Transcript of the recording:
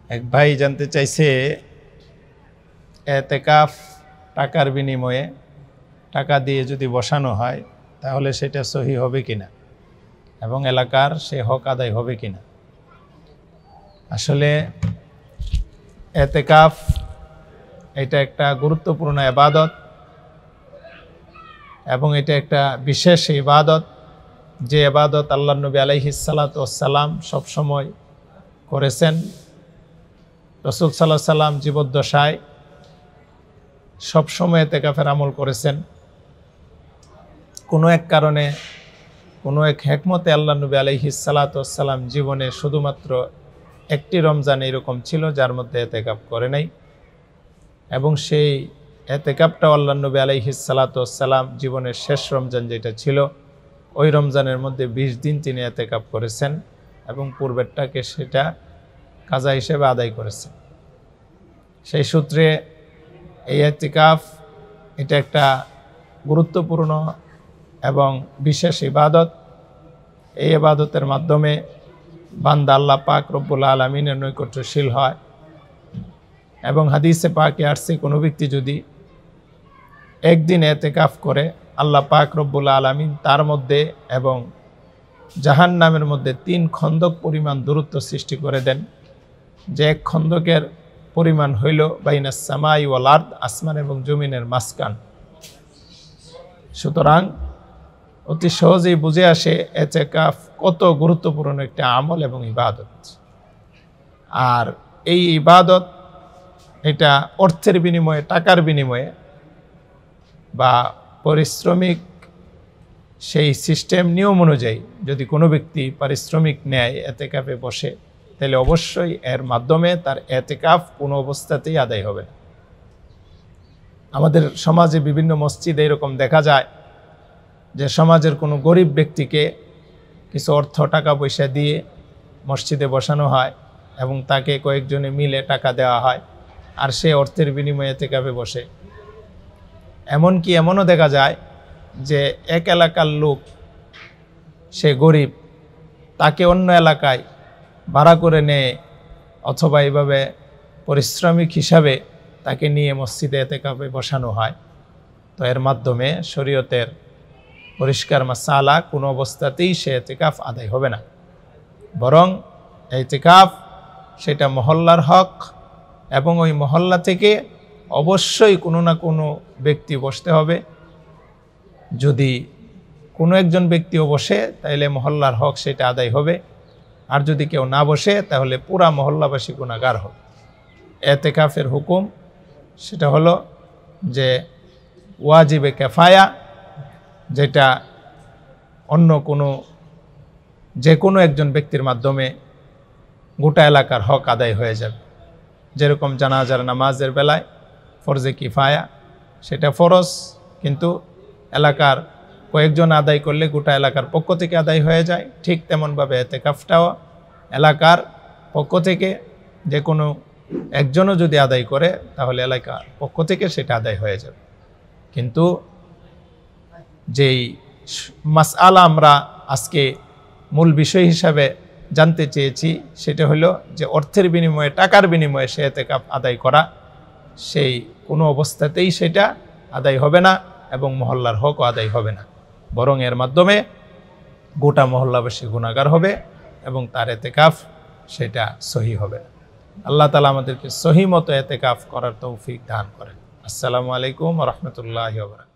এক ভাই জানতে চাইছে এতেকাফ টাকার বিনিময়ে টাকা দিয়ে যদি বসানো হয় তাহলে সেটা সহি হবে কিনা এবং এলাকার সে হক আদায় হবে কিনা। আসলে এতেকাফ এটা একটা গুরুত্বপূর্ণ ইবাদত এবং এটা একটা বিশেষ ইবাদত, যে ইবাদত আল্লাহর নবী আলাইহিস সালাতু ওয়াস সালাম সবসময় করেছেন। রাসূল সাল্লাল্লাহু আলাইহি সাল্লাম জীবদ্দশায় সবসময় এতেকাফের আমল করেছেন। কোনো এক কারণে, কোনো এক হিকমতে আল্লাহর নবী আলাইহিস সালাতু ওয়াস সালাম জীবনে শুধুমাত্র একটি রমজান এরকম ছিল যার মধ্যে এতেকাফ করে নাই, এবং সেই এতেকাফটাও আল্লাহর নবী আলাইহিস সালাতু ওয়াস সালাম জীবনের শেষ রমজান যেটা ছিল ওই রমজানের মধ্যে 20 দিন তিনি এতেকাফ করেছেন এবং পূর্বেরটাকে সেটা কাজা হিসেবে আদায় করেছেন। সেই সূত্রে এই এতেকাফ এটা একটা গুরুত্বপূর্ণ এবং বিশেষ ইবাদত। এই ইবাদতের মাধ্যমে বান্দা আল্লাহ পাক রব্বুল আলামিনের নৈকট্যশীল হয় এবং হাদিসে পাকে আসছে কোনো ব্যক্তি যদি একদিন এতেকাফ করে আল্লাহ পাক রব্বুল আলামিন তার মধ্যে এবং জাহান্নামের মধ্যে 3 খন্দক পরিমাণ দূরত্ব সৃষ্টি করে দেন, যে এক খন্দকের পরিমাণ হইল বাইনাস সামাই ওয়াল আরদ, আসমান এবং জমিনের মাঝখান। সুতরাং অতি সহজেই বুঝে আসে এতেকাফ কত গুরুত্বপূর্ণ একটা আমল এবং ইবাদত। আর এই ইবাদত এটা অর্থের বিনিময়ে, টাকার বিনিময়ে বা পারিশ্রমিক সেই সিস্টেম নিয়ম অনুযায়ী যদি কোনো ব্যক্তি পারিশ্রমিক নেয় এতেকাফে বসে, তাহলে অবশ্যই এর মাধ্যমে তার এতেকাফ কোনো অবস্থাতেই আদায় হবে না। আমাদের সমাজে বিভিন্ন মসজিদে এরকম দেখা যায় যে সমাজের কোনো গরিব ব্যক্তিকে কিছু অর্থ টাকা পয়সা দিয়ে মসজিদে বসানো হয় এবং তাকে কয়েকজনে মিলে টাকা দেওয়া হয়, আর সে অর্থের বিনিময়ে এতেকাফে বসে। এমনকি এমনও দেখা যায় যে এক এলাকার লোক, সে গরিব, তাকে অন্য এলাকায় ভাড়া করে নেয় অথবা এইভাবে পারিশ্রমিক হিসাবে তাকে নিয়ে মসজিদে এতেকাফে বসানো হয়। তো এর মাধ্যমে শরীয়তের পরিষ্কার মাসালা কোনো অবস্থাতেই সে এতেকাফ আদায় হবে না, বরং এতেকাফ সেটা মহল্লার হক এবং ওই মহল্লা থেকে অবশ্যই কোনো না কোনো ব্যক্তি বসতে হবে। যদি কোনো একজন ব্যক্তিও বসে তাহলে মহল্লার হক সেটা আদায় হবে, আর যদি কেউ না বসে তাহলে পুরা মহল্লাবাসী গুনাহগার হবে। এতেকাফের হুকুম সেটা হলো যে ওয়াজিবে কিফায়া, যেটা অন্য কোনো যে কোনো একজন ব্যক্তির মাধ্যমে গোটা এলাকার হক আদায় হয়ে যাবে। যেরকম জানাজার নামাজের বেলায় ফরজে কিফায়া, সেটা ফরজ, কিন্তু এলাকার কয়েকজন আদায় করলে গোটা এলাকার পক্ষ থেকে আদায় হয়ে যায়। ঠিক তেমনভাবে এতেকাফটাও এলাকার পক্ষ থেকে যে কোনো একজনও যদি আদায় করে তাহলে এলাকার পক্ষ থেকে সেটা আদায় হয়ে যাবে। কিন্তু যেই মাসআলা আমরা আজকে মূল বিষয় হিসাবে জানতে চেয়েছি সেটা হলো যে অর্থের বিনিময়ে, টাকার বিনিময়ে সে এতেকাফ আদায় করা, সেই কোনো অবস্থাতেই সেটা আদায় হবে না এবং মহল্লার হকও আদায় হবে না, বরং এর মাধ্যমে গোটা মহল্লাবাসী গুনাহগার হবে এবং তার এতেকাফ সেটা সহি হবে না। আল্লাহ তাআলা আমাদেরকে সহি মতো এতেকাফ করার তৌফিক দান করেন। আসসালামু আলাইকুম ওয়া রাহমাতুল্লাহি ওয়া বারাকাতুহু।